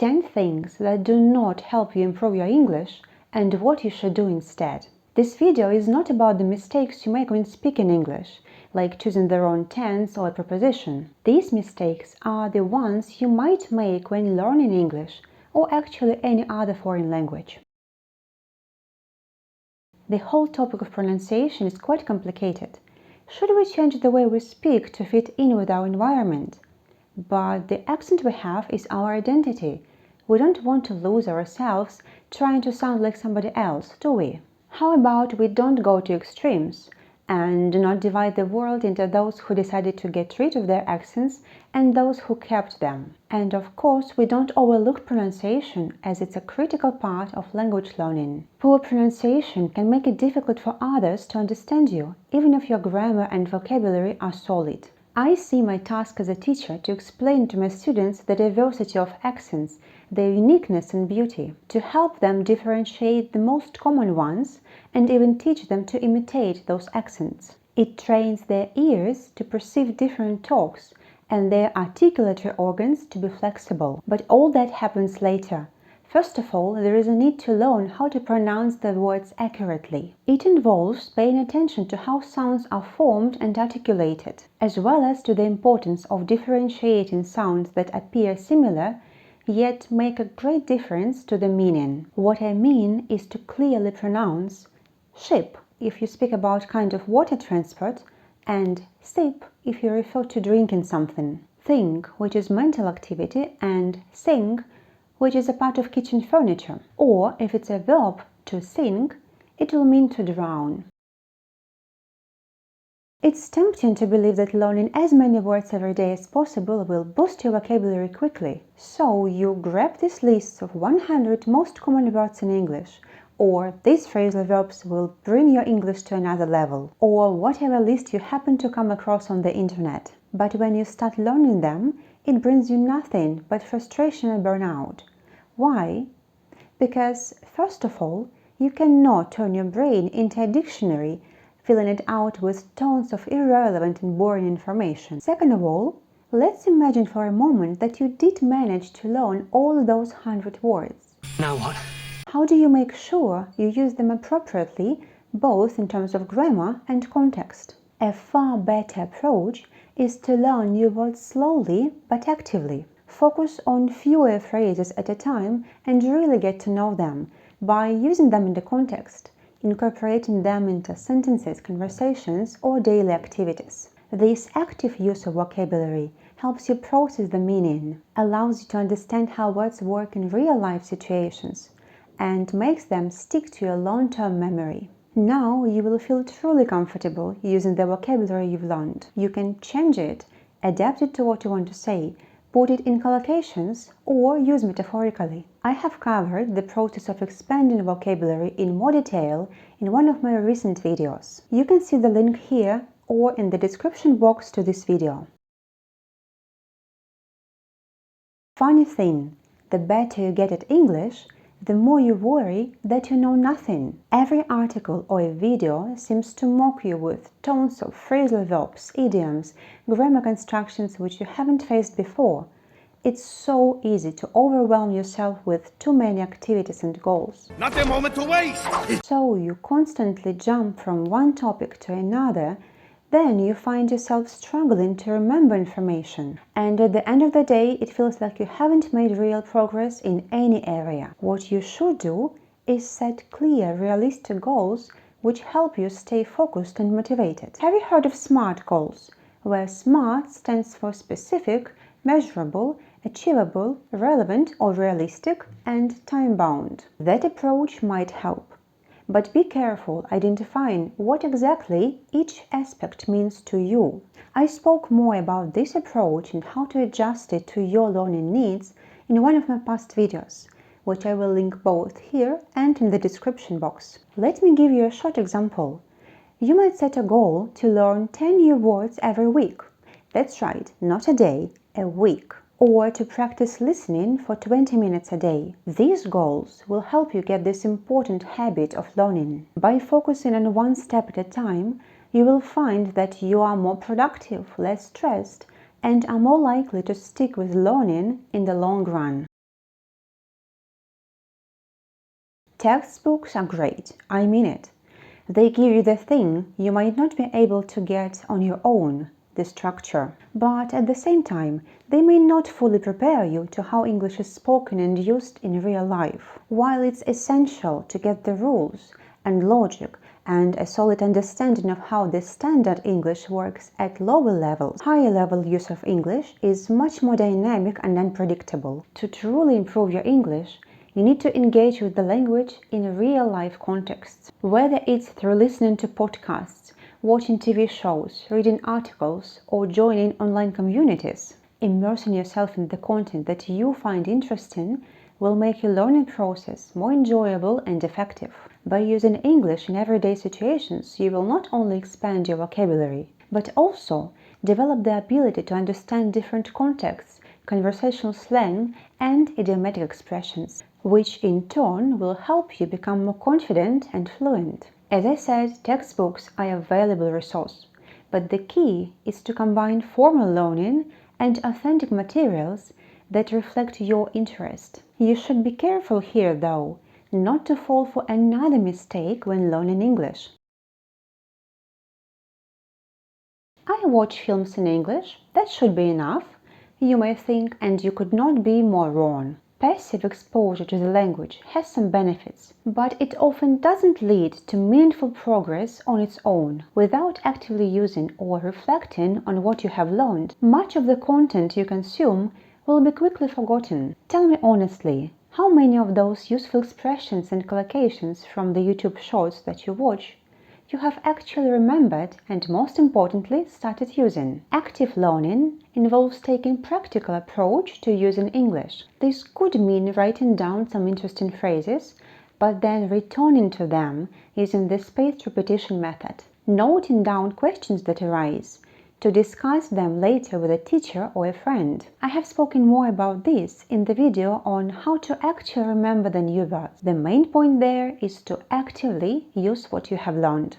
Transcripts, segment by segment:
10 things that do not help you improve your English and what you should do instead. This video is not about the mistakes you make when speaking English, like choosing the wrong tense or preposition. These mistakes are the ones you might make when learning English or actually any other foreign language. The whole topic of pronunciation is quite complicated. Should we change the way we speak to fit in with our environment? But the accent we have is our identity. We don't want to lose ourselves trying to sound like somebody else, do we? How about we don't go to extremes and do not divide the world into those who decided to get rid of their accents and those who kept them? And of course, we don't overlook pronunciation, as it's a critical part of language learning. Poor pronunciation can make it difficult for others to understand you, even if your grammar and vocabulary are solid. I see my task as a teacher to explain to my students the diversity of accents, their uniqueness and beauty, to help them differentiate the most common ones and even teach them to imitate those accents. It trains their ears to perceive different talks and their articulatory organs to be flexible. But all that happens later. First of all, there is a need to learn how to pronounce the words accurately. It involves paying attention to how sounds are formed and articulated, as well as to the importance of differentiating sounds that appear similar yet make a great difference to the meaning. What I mean is to clearly pronounce ship if you speak about kind of water transport, and sip if you refer to drinking something. Think, which is mental activity, and sing, which is a part of kitchen furniture. Or, if it's a verb, to sink, it will mean to drown. It's tempting to believe that learning as many words every day as possible will boost your vocabulary quickly. So you grab this list of 100 most common words in English, or these phrasal verbs will bring your English to another level, or whatever list you happen to come across on the internet. But when you start learning them, it brings you nothing but frustration and burnout. Why? Because, first of all, you cannot turn your brain into a dictionary, filling it out with tons of irrelevant and boring information. Second of all, let's imagine for a moment that you did manage to learn all those 100 words. Now what? How do you make sure you use them appropriately, both in terms of grammar and context? A far better approach is to learn new words slowly but actively. Focus on fewer phrases at a time and really get to know them by using them in the context, incorporating them into sentences, conversations, or daily activities. This active use of vocabulary helps you process the meaning, allows you to understand how words work in real-life situations, and makes them stick to your long-term memory. Now you will feel truly comfortable using the vocabulary you've learned. You can change it, adapt it to what you want to say, put it in collocations, or use metaphorically. I have covered the process of expanding vocabulary in more detail in one of my recent videos. You can see the link here or in the description box to this video. Funny thing, the better you get at English, the more you worry that you know nothing. Every article or a video seems to mock you with tons of phrasal verbs, idioms, grammar constructions which you haven't faced before. It's so easy to overwhelm yourself with too many activities and goals. Not a moment to waste! So you constantly jump from one topic to another. Then you find yourself struggling to remember information, and at the end of the day, it feels like you haven't made real progress in any area. What you should do is set clear, realistic goals which help you stay focused and motivated. Have you heard of SMART goals, where SMART stands for specific, measurable, achievable, relevant or realistic, and time-bound? That approach might help. But be careful identifying what exactly each aspect means to you. I spoke more about this approach and how to adjust it to your learning needs in one of my past videos, which I will link both here and in the description box. Let me give you a short example. You might set a goal to learn 10 new words every week. That's right, not a day, a week. Or to practice listening for 20 minutes a day. These goals will help you get this important habit of learning. By focusing on one step at a time, you will find that you are more productive, less stressed, and are more likely to stick with learning in the long run. Textbooks are great, I mean it. They give you the thing you might not be able to get on your own, the structure. But at the same time, they may not fully prepare you to how English is spoken and used in real life. While it's essential to get the rules and logic and a solid understanding of how the standard English works at lower levels, higher level use of English is much more dynamic and unpredictable. To truly improve your English, you need to engage with the language in real-life contexts, whether it's through listening to podcasts, watching TV shows, reading articles, or joining online communities. Immersing yourself in the content that you find interesting will make your learning process more enjoyable and effective. By using English in everyday situations, you will not only expand your vocabulary, but also develop the ability to understand different contexts, conversational slang, and idiomatic expressions, which in turn will help you become more confident and fluent. As I said, textbooks are a valuable resource, but the key is to combine formal learning and authentic materials that reflect your interest. You should be careful here, though, not to fall for another mistake when learning English. I watch films in English, that should be enough, you may think, and you could not be more wrong. Passive exposure to the language has some benefits, but it often doesn't lead to meaningful progress on its own. Without actively using or reflecting on what you have learned, much of the content you consume will be quickly forgotten. Tell me honestly, how many of those useful expressions and collocations from the YouTube shorts that you watch you have actually remembered and, most importantly, started using? Active learning involves taking a practical approach to using English. This could mean writing down some interesting phrases, but then returning to them using the spaced repetition method. Noting down questions that arise, to discuss them later with a teacher or a friend. I have spoken more about this in the video on how to actually remember the new words. The main point there is to actively use what you have learned.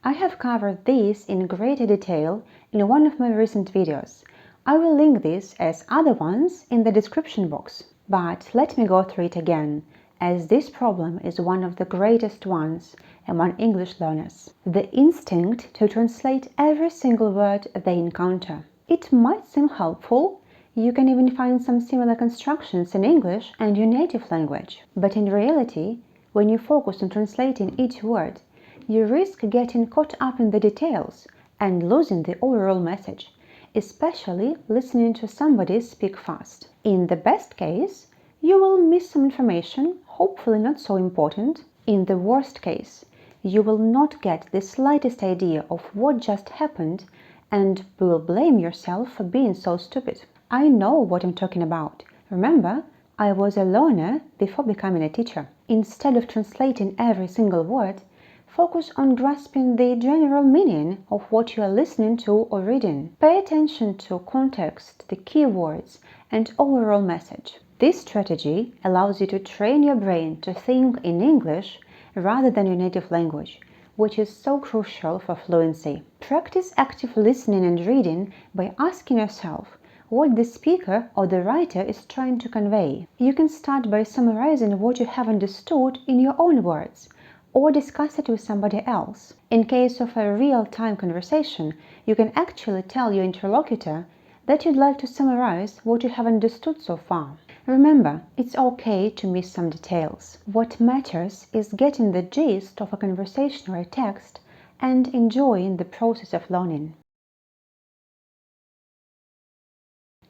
I have covered this in greater detail in one of my recent videos. I will link this as other ones in the description box. But let me go through it again, as this problem is one of the greatest ones among English learners. The instinct to translate every single word they encounter. It might seem helpful. You can even find some similar constructions in English and your native language. But in reality, when you focus on translating each word, you risk getting caught up in the details and losing the overall message, especially listening to somebody speak fast. In the best case, you will miss some information, hopefully not so important. In the worst case, you will not get the slightest idea of what just happened and will blame yourself for being so stupid. I know what I'm talking about. Remember, I was a learner before becoming a teacher. Instead of translating every single word, focus on grasping the general meaning of what you are listening to or reading. Pay attention to context, the keywords, and overall message. This strategy allows you to train your brain to think in English rather than your native language, which is so crucial for fluency. Practice active listening and reading by asking yourself what the speaker or the writer is trying to convey. You can start by summarizing what you have understood in your own words, or discuss it with somebody else. In case of a real-time conversation, you can actually tell your interlocutor that you'd like to summarize what you have understood so far. Remember, it's okay to miss some details. What matters is getting the gist of a conversation or a text and enjoying the process of learning.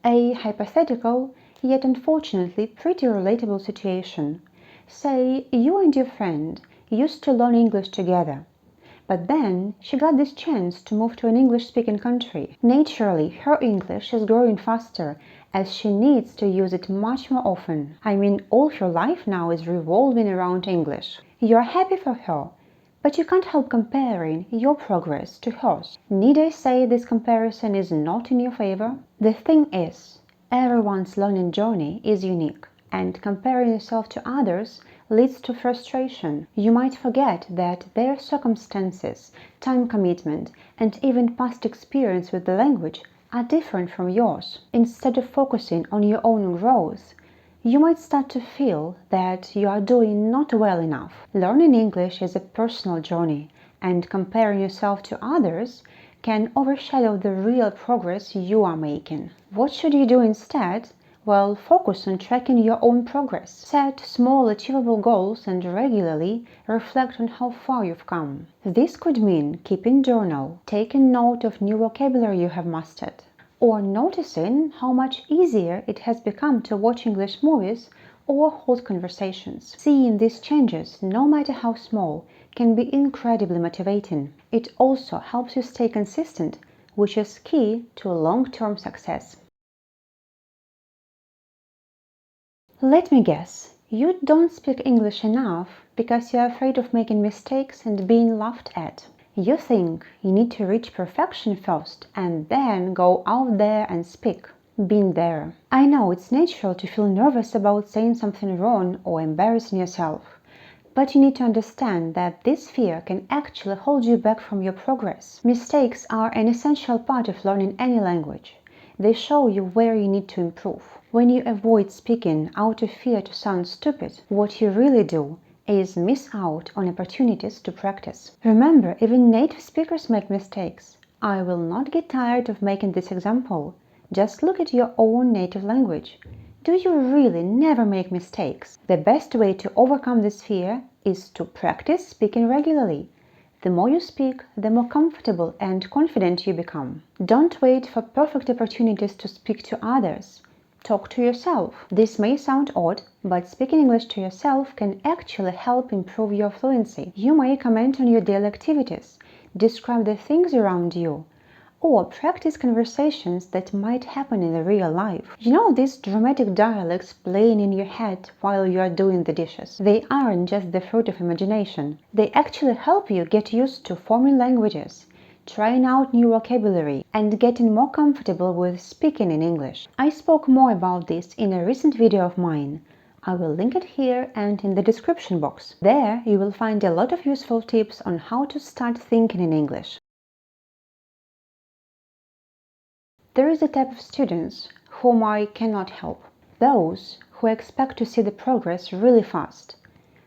A hypothetical, yet unfortunately pretty relatable situation. Say you and your friend used to learn English together, but then she got this chance to move to an English-speaking country. Naturally, her English is growing faster as she needs to use it much more often. I mean, all her life now is revolving around English. You're happy for her, but you can't help comparing your progress to hers. Need I say this comparison is not in your favor? The thing is, everyone's learning journey is unique, and comparing yourself to others leads to frustration. You might forget that their circumstances, time commitment, and even past experience with the language are different from yours. Instead of focusing on your own growth, You might start to feel that you are doing not well enough. Learning English is a personal journey, and comparing yourself to others can overshadow the real progress you are making. What should you do instead? Well, focus on tracking your own progress. Set small achievable goals and regularly reflect on how far you've come. This could mean keeping journal, taking note of new vocabulary you have mastered, or noticing how much easier it has become to watch English movies or hold conversations. Seeing these changes, no matter how small, can be incredibly motivating. It also helps you stay consistent, which is key to long-term success. Let me guess, you don't speak English enough because you're afraid of making mistakes and being laughed at. You think you need to reach perfection first and then go out there and speak. Been there. I know it's natural to feel nervous about saying something wrong or embarrassing yourself, but you need to understand that this fear can actually hold you back from your progress. Mistakes are an essential part of learning any language. They show you where you need to improve. When you avoid speaking out of fear to sound stupid, what you really do is miss out on opportunities to practice. Remember, even native speakers make mistakes. I will not get tired of making this example. Just look at your own native language. Do you really never make mistakes? The best way to overcome this fear is to practice speaking regularly. The more you speak, the more comfortable and confident you become. Don't wait for perfect opportunities to speak to others. Talk to yourself. This may sound odd, but speaking English to yourself can actually help improve your fluency. You may comment on your daily activities, describe the things around you, or practice conversations that might happen in the real life. You know these dramatic dialogues playing in your head while you are doing the dishes? They aren't just the fruit of imagination. They actually help you get used to forming languages, trying out new vocabulary, and getting more comfortable with speaking in English. I spoke more about this in a recent video of mine. I will link it here and in the description box. There you will find a lot of useful tips on how to start thinking in English. There is a type of students whom I cannot help. Those who expect to see the progress really fast,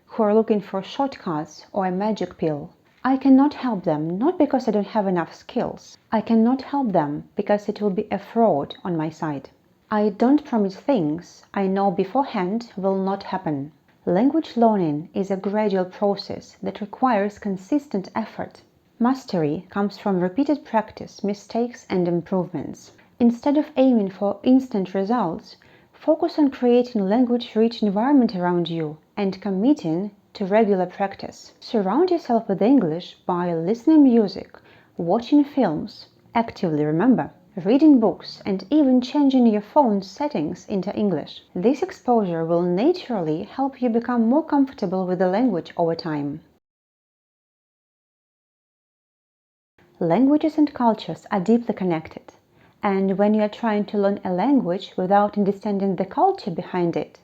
who are looking for shortcuts or a magic pill. I cannot help them not because I don't have enough skills. I cannot help them because it will be a fraud on my side. I don't promise things I know beforehand will not happen. Language learning is a gradual process that requires consistent effort. Mastery comes from repeated practice, mistakes, and improvements. Instead of aiming for instant results, focus on creating a language-rich environment around you and committing to regular practice. Surround yourself with English by listening music, watching films, actively remember, reading books, and even changing your phone settings into English. This exposure will naturally help you become more comfortable with the language over time. Languages and cultures are deeply connected, and when you are trying to learn a language without understanding the culture behind it,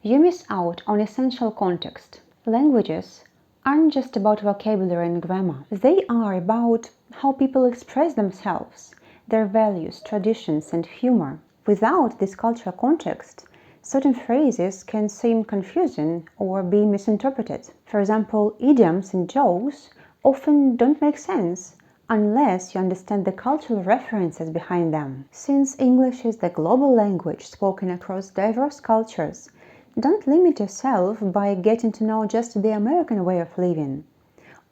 you miss out on essential context. Languages aren't just about vocabulary and grammar. They are about how people express themselves, their values, traditions, and humor. Without this cultural context, certain phrases can seem confusing or be misinterpreted. For example, idioms and jokes often don't make sense unless you understand the cultural references behind them. Since English is the global language spoken across diverse cultures, don't limit yourself by getting to know just the American way of living,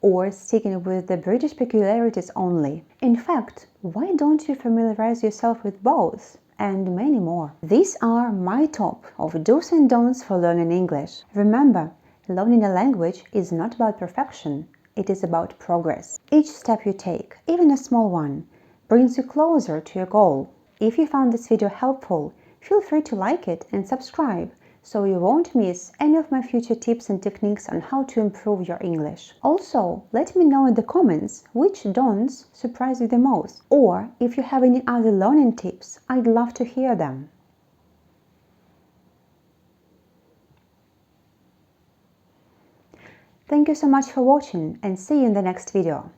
or sticking with the British peculiarities only. In fact, why don't you familiarize yourself with both? And many more. These are my top of do's and don'ts for learning English. Remember, learning a language is not about perfection. It is about progress. Each step you take, even a small one, brings you closer to your goal. If you found this video helpful, feel free to like it and subscribe so you won't miss any of my future tips and techniques on how to improve your English. Also, let me know in the comments which don'ts surprise you the most, or if you have any other learning tips, I'd love to hear them. Thank you so much for watching and see you in the next video.